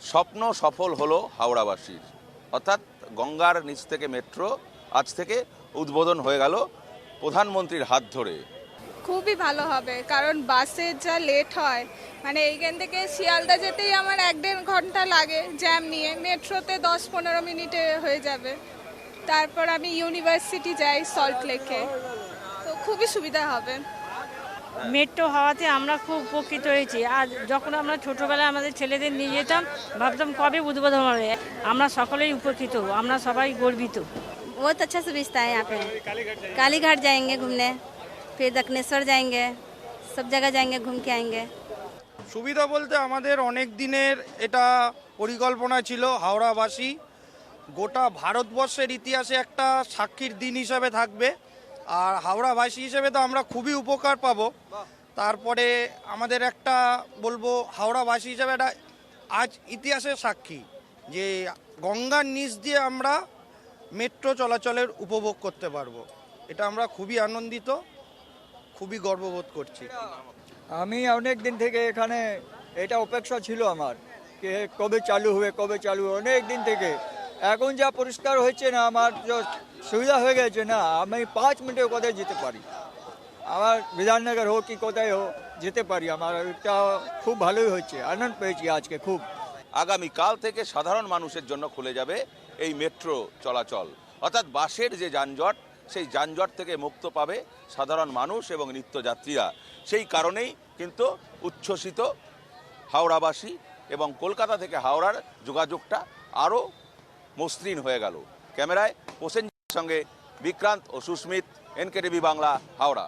স্বপ্ন সফল হলো হাওড়াবাসীর, অর্থাৎ গঙ্গার নিচ থেকে মেট্রো আজ থেকে উদ্বোধন হয়ে গেল প্রধানমন্ত্রীর হাত ধরে। খুবই ভালো হবে, কারণ বাসের যা লেট হয়, মানে এইখান থেকে শিয়ালদা যেতেই আমার 1-1.5 ঘন্টা লাগে জ্যাম নিয়ে, মেট্রোতে 10-15 মিনিটে হয়ে যাবে। তারপর আমি ইউনিভার্সিটি যাই সল্ট লেকে, তো খুবই সুবিধা হবে। মেট্রো হওয়াতে আমরা খুব উপকৃত হয়েছি। আর যখন আমরা ছোটোবেলায় আমাদের ছেলেদের নিয়ে যেতাম, ভাবতাম কবে উদ্বোধন হবে। আমরা সকলেই উপকৃত, আমরা সবাই গর্বিত। बहुत अच्छा सुविधा है यहाँ पे। कालीघाट जाएंगे घूमने, फिर दक्षिणेश्वर जाएंगे, सब जगह जाएंगे, घूम के आएंगे। সুবিধা বলতে আমাদের অনেক দিনের এটা পরিকল্পনা ছিল। হাওড়াবাসী গোটা ভারতবর্ষের ইতিহাসে একটা সাক্ষীর দিন হিসাবে থাকবে, আর হাওড়াবাসী হিসেবে তো আমরা খুবই উপকার পাবো। তারপরে আমাদের একটা বলবো, হাওড়াবাসী হিসেবে একটা আজ ইতিহাসের সাক্ষী যে গঙ্গার নিচ দিয়ে আমরা মেট্রো চলাচলের উপভোগ করতে পারবো। এটা আমরা খুবই আনন্দিত, খুবই গর্ববোধ করছি। আমি অনেক দিন থেকে এখানে এটা অপেক্ষা ছিল আমার, যে কবে চালু হবে কবে চালু হবে, অনেক দিন থেকে। এখন যা পরিষ্কার হয়েছে না, আমার যে সুবিধা হয়ে গেছে না, আমি 5 মিনিটে কোথায় যেতে পারি। আমার বিধাননগর হোক কি কোথায় হোক যেতে পারি। আমার এটা খুব ভালোই হচ্ছে, আনন্দ পেয়েছি আজকে খুব। আগামীকাল থেকে সাধারণ মানুষের জন্য খুলে যাবে এই মেট্রো চলাচল, অর্থাৎ বাসের যে যানজট, সেই যানজট থেকে মুক্ত পাবে সাধারণ মানুষ এবং নিত্যযাত্রীরা। সেই কারণেই কিন্তু উচ্ছ্বসিত হাওড়াবাসী, এবং কলকাতা থেকে হাওড়ার যোগাযোগটা আরও মসৃণ হয়ে গেল। ক্যামেরায় প্রসেনজিতের সঙ্গে বিক্রান্ত ও সুস্মিত, NKTV বাংলা, হাওড়া।